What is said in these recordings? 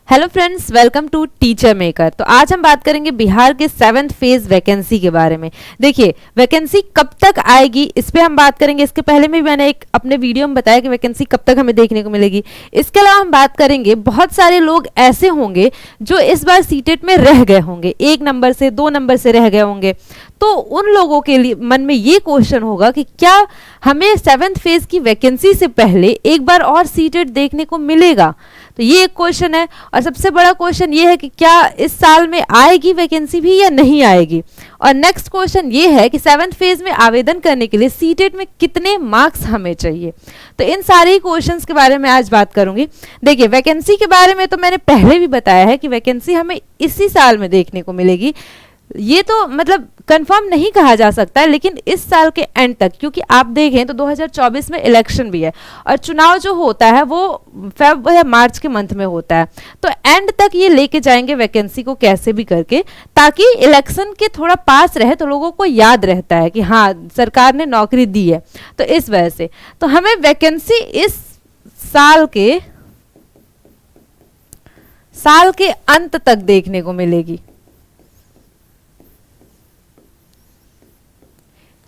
Hello friends, welcome to teacher maker. तो आज हम बात करेंगे बिहार के 7th फेज वैकेंसी के बारे में। देखिए, वैकेंसी कब तक आएगी इस पे हम बात करेंगे। इसके पहले में भी मैंने एक अपने वीडियो में बताया कि वैकेंसी कब तक हमें देखने को मिलेगी। इसके अलावा हम बात करेंगे, बहुत सारे लोग ऐसे होंगे जो इस बार सीटेट में रह गए होंगे, 1 नंबर से 2 नंबर से रह गए होंगे। तो उन लोगों के लिए मन में ये क्वेश्चन होगा कि क्या हमें 7th फेज की वैकेंसी से पहले एक बार और सीटेट देखने को मिलेगा। तो ये एक क्वेश्चन है। और सबसे बड़ा क्वेश्चन ये है कि क्या इस साल में आएगी वैकेंसी भी या नहीं आएगी। और नेक्स्ट क्वेश्चन ये है कि 7th फेज में आवेदन करने के लिए सीटेट में कितने मार्क्स हमें चाहिए। तो इन सारे क्वेश्चंस के बारे में आज बात करूंगी। देखिए, वैकेंसी के बारे में तो मैंने पहले भी बताया है कि वैकेंसी हमें इसी साल में देखने को मिलेगी। ये तो मतलब कंफर्म नहीं कहा जा सकता है, लेकिन इस साल के एंड तक, क्योंकि आप देखें तो 2024 में इलेक्शन भी है और चुनाव जो होता है वो फेब या मार्च के मंथ में होता है। तो एंड तक ये लेके जाएंगे वैकेंसी को कैसे भी करके, ताकि इलेक्शन के थोड़ा पास रहे तो लोगों को याद रहता है कि हाँ, सरकार ने नौकरी दी है। तो इस वजह से तो हमें वैकेंसी इस साल के अंत तक देखने को मिलेगी,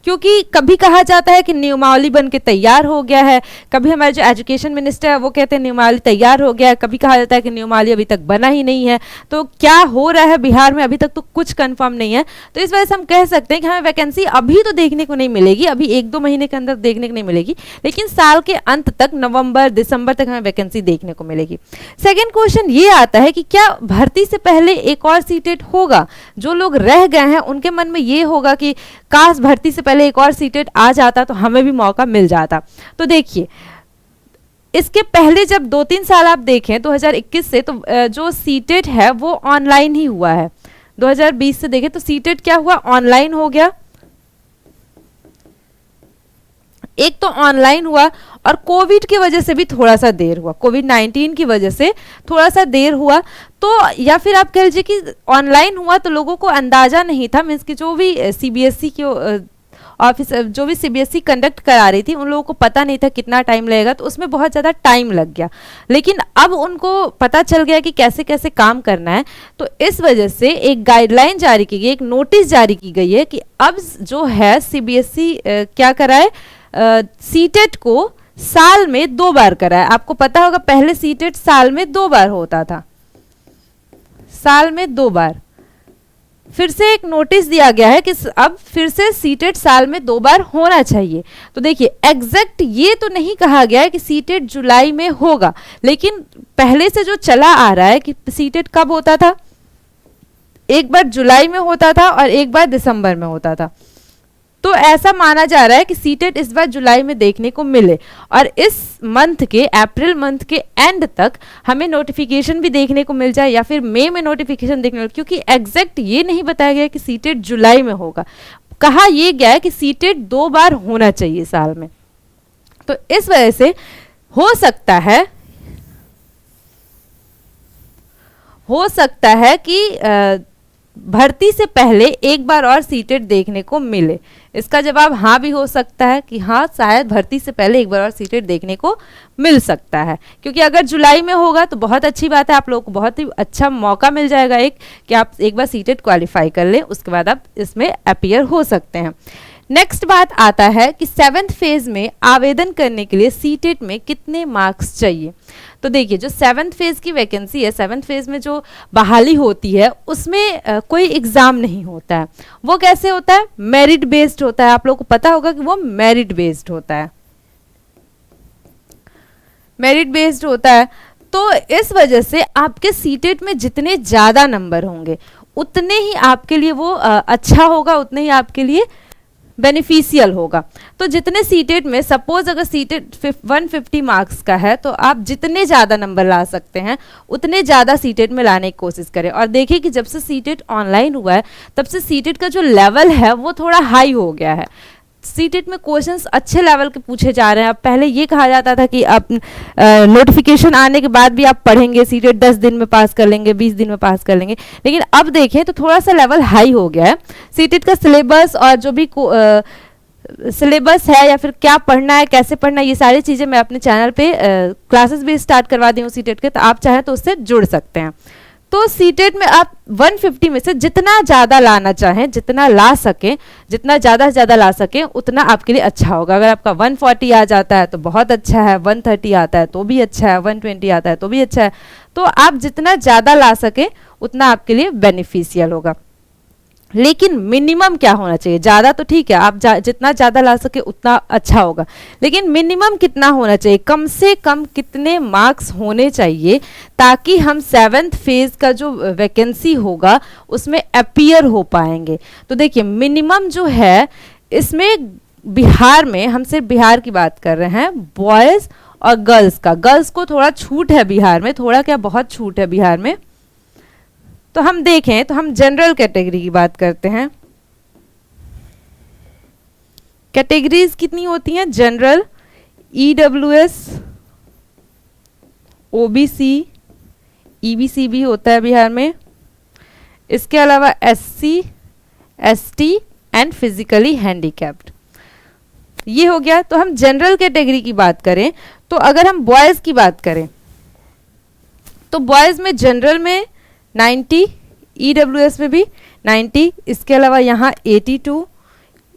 क्योंकि कभी कहा जाता है कि नियमावली बन के तैयार हो गया है, कभी हमारे जो एजुकेशन मिनिस्टर है वो कहते हैं नियमावली तैयार हो गया है, कभी कहा जाता है कि नियमावली अभी तक बना ही नहीं है। तो क्या हो रहा है बिहार में अभी तक तो कुछ कंफर्म नहीं है। तो इस वजह से हम कह सकते हैं कि हमें वैकेंसी अभी तो देखने को नहीं मिलेगी, अभी 1-2 महीने के अंदर देखने को नहीं मिलेगी, लेकिन साल के अंत तक नवंबर दिसंबर तक हमें वैकेंसी देखने को मिलेगी। सेकेंड क्वेश्चन ये आता है कि क्या भर्ती से पहले एक और सीटेट होगा। जो लोग रह गए हैं उनके मन में ये होगा कि काश भर्ती से पहले एक और सीटेट आ जाता तो हमें भी मौका मिल जाता। तो देखिए, इसके पहले जब 2-3 साल आप देखें 2021 से, तो जो सीटेट है वो ऑनलाइन ही हुआ है। 2020 से देखें तो सीटेट क्या हुआ, ऑनलाइन हो गया। एक तो ऑनलाइन हुआ और कोविड की वजह से भी थोड़ा सा देर हुआ, कोविड-19 की वजह से थोड़ा सा देर हुआ। तो या फिर आप कह लीजिए कि ऑनलाइन हुआ तो लोगों को अंदाजा नहीं था, मीन्स कि जो भी सीबीएसई के ऑफिस, जो भी सीबीएसई कंडक्ट करा रही थी, उन लोगों को पता नहीं था कितना टाइम लगेगा, तो उसमें बहुत ज़्यादा टाइम लग गया। लेकिन अब उनको पता चल गया कि कैसे कैसे काम करना है, तो इस वजह से एक गाइडलाइन जारी की गई, एक नोटिस जारी की गई है कि अब जो है सीबीएसई क्या कराए, सीटेट को साल में 2 बार कराए। आपको पता होगा पहले सीटेट साल में 2 बार होता था, साल में 2 बार। फिर से एक नोटिस दिया गया है कि अब फिर से सीटेट साल में 2 बार होना चाहिए। तो देखिए, एग्जैक्ट ये तो नहीं कहा गया है कि सीटेट जुलाई में होगा, लेकिन पहले से जो चला आ रहा है कि सीटेट कब होता था, एक बार जुलाई में होता था और एक बार दिसंबर में होता था। तो ऐसा माना जा रहा है कि सीटेट इस बार जुलाई में देखने को मिले और इस मंथ के, अप्रैल मंथ के एंड तक हमें नोटिफिकेशन भी देखने को मिल जाए, या फिर मई में नोटिफिकेशन देखने को, क्योंकि एग्जैक्ट ये नहीं बताया गया कि सीटेट जुलाई में होगा। कहा यह गया है कि सीटेट 2 बार होना चाहिए साल में। तो इस वजह से हो सकता है कि भर्ती से पहले एक बार और सीटेट देखने को मिले। इसका जवाब हाँ भी हो सकता है कि हाँ, शायद भर्ती से पहले एक बार और सीटेट देखने को मिल सकता है, क्योंकि अगर जुलाई में होगा तो बहुत अच्छी बात है, आप लोगों को बहुत ही अच्छा मौका मिल जाएगा कि आप एक बार सीटेट क्वालिफाई कर लें, उसके बाद आप इसमें अपीयर हो सकते हैं। नेक्स्ट बात आता है कि 7th फेज में आवेदन करने के लिए सीटेट में कितने मार्क्स चाहिए। तो देखिए, जो 7th फेज की वैकेंसी है, 7th फेज में जो बहाली होती है उसमें कोई एग्जाम नहीं होता है। वो कैसे होता है, मेरिट बेस्ड होता है। आप लोगों को पता होगा कि वो मेरिट बेस्ड होता है, मेरिट बेस्ड होता है। तो इस वजह से आपके सीटेट में जितने ज़्यादा नंबर होंगे उतने ही आपके लिए वो अच्छा होगा, उतने ही आपके लिए बेनिफिशियल होगा। तो जितने सीटेट में, सपोज अगर सीटेट 150 मार्क्स का है, तो आप जितने ज़्यादा नंबर ला सकते हैं उतने ज़्यादा सीटेट में लाने की कोशिश करें। और देखिए कि जब से सीटेट ऑनलाइन हुआ है तब से सीटेट का जो लेवल है वो थोड़ा हाई हो गया है। सीटेट में क्वेश्चंस अच्छे लेवल के पूछे जा रहे हैं। अब पहले ये कहा जाता था कि आप नोटिफिकेशन आने के बाद भी आप पढ़ेंगे, सीटेट 10 दिन में पास कर लेंगे, 20 दिन में पास कर लेंगे, लेकिन अब देखें तो थोड़ा सा लेवल हाई हो गया है। सीटेट का सिलेबस और जो भी सिलेबस है या फिर क्या पढ़ना है, कैसे पढ़ना है, ये सारी चीज़ें मैं अपने चैनल पे क्लासेस भी स्टार्ट करवा दी हूँ सीटेट के, तो आप चाहें तो उससे जुड़ सकते हैं। तो सीटेट में आप 150 में से जितना ज़्यादा लाना चाहें, जितना ला सकें, जितना ज़्यादा से ज़्यादा ला सकें उतना आपके लिए अच्छा होगा। अगर आपका 140 आ जाता है तो बहुत अच्छा है, 130 आता है तो भी अच्छा है, 120 आता है तो भी अच्छा है। तो आप जितना ज़्यादा ला सकें उतना आपके लिए बेनिफिशियल होगा। लेकिन मिनिमम क्या होना चाहिए? ज़्यादा तो ठीक है, आप जितना ज़्यादा ला सके उतना अच्छा होगा, लेकिन मिनिमम कितना होना चाहिए? कम से कम कितने मार्क्स होने चाहिए ताकि हम 7th फेज का जो वैकेंसी होगा उसमें अपीयर हो पाएंगे? तो देखिए मिनिमम जो है इसमें बिहार में, हम सिर्फ बिहार की बात कर रहे हैं, बॉयज़ और गर्ल्स का, गर्ल्स को थोड़ा छूट है बिहार में, थोड़ा क्या बहुत छूट है बिहार में। तो हम देखें तो हम जनरल कैटेगरी की बात करते हैं। कैटेगरीज कितनी होती हैं? जनरल, ईडब्ल्यूएस, ओबीसी, ईबीसी भी होता है बिहार में, इसके अलावा SC, ST and physically handicapped, ये हो गया। तो हम जनरल कैटेगरी की बात करें तो अगर हम बॉयज़ की बात करें तो बॉयज़ में जनरल में 90, ईडब्ल्यूएस में भी 90, इसके अलावा यहाँ 82,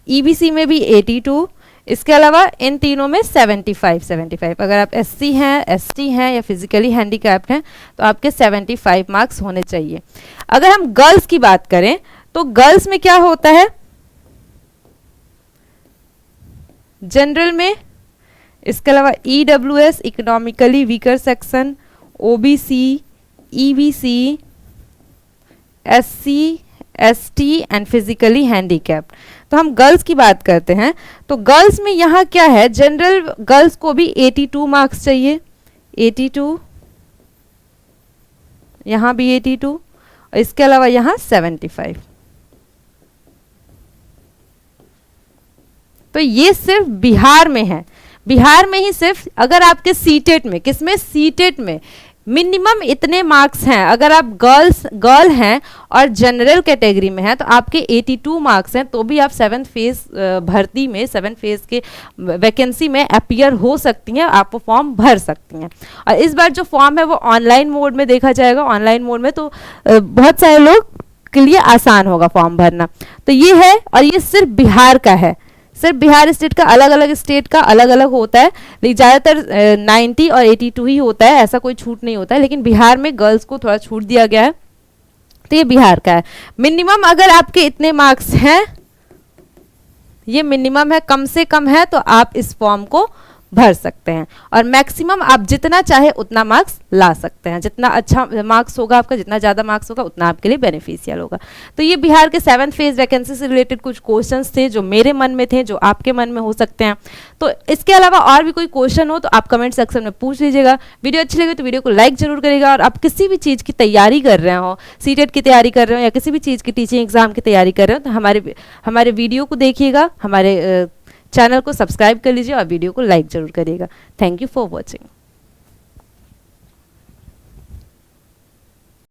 ईबीसी में भी 82, इसके अलावा इन तीनों में 75। अगर आप एससी हैं, एसटी हैं या फिजिकली हैंडीकैप्ड हैं तो आपके 75 मार्क्स होने चाहिए। अगर हम गर्ल्स की बात करें तो गर्ल्स में क्या होता है? जनरल में, इसके अलावा EWS, economically weaker section, OBC, EBC, SC, ST and physically handicapped. तो हम गर्ल्स की बात करते हैं तो गर्ल्स में यहाँ क्या है? जनरल गर्ल्स को भी 82 मार्क्स चाहिए, 82, यहाँ भी 82, और इसके अलावा यहाँ 75। तो ये सिर्फ बिहार में है, बिहार में ही सिर्फ। अगर आपके सीटेट में, किसमें? सीटेट में मिनिमम इतने मार्क्स हैं। अगर आप गर्ल हैं और जनरल कैटेगरी में हैं तो आपके 82 मार्क्स हैं, तो भी आप 7th फेज भर्ती में, 7th फेज के वैकेंसी में अपीयर हो सकती हैं, आप वो फॉर्म भर सकती हैं। और इस बार जो फॉर्म है वो ऑनलाइन मोड में देखा जाएगा, ऑनलाइन मोड में, तो बहुत सारे लोग के लिए आसान होगा फॉर्म भरना। तो ये है, और ये सिर्फ बिहार का है, सिर्फ बिहार स्टेट का। अलग अलग स्टेट का अलग अलग होता है, लेकिन ज़्यादातर 90 और 82 ही होता है, ऐसा कोई छूट नहीं होता है। लेकिन बिहार में गर्ल्स को थोड़ा छूट दिया गया है, तो ये बिहार का है। मिनिमम अगर आपके इतने मार्क्स हैं, ये मिनिमम है, कम से कम है, तो आप इस फॉर्म को भर सकते हैं। और मैक्सिमम आप जितना चाहे उतना मार्क्स ला सकते हैं। जितना अच्छा मार्क्स होगा आपका, जितना ज़्यादा मार्क्स होगा उतना आपके लिए बेनिफिशियल होगा। तो ये बिहार के 7th फेज वैकेंसी से रिलेटेड कुछ क्वेश्चंस थे जो मेरे मन में थे, जो आपके मन में हो सकते हैं। तो इसके अलावा और भी कोई क्वेश्चन हो तो आप कमेंट सेक्शन में पूछ लीजिएगा। वीडियो अच्छी लगे तो वीडियो को लाइक जरूर करिएगा। और आप किसी भी चीज़ की तैयारी कर रहे हो, सीटेट की तैयारी कर रहे हो या किसी भी चीज़ की टीचिंग एग्जाम की तैयारी कर रहे हो, तो हमारे वीडियो को देखिएगा, हमारे चैनल को सब्सक्राइब कर लीजिए और वीडियो को लाइक जरूर करिएगा। Thank you for watching.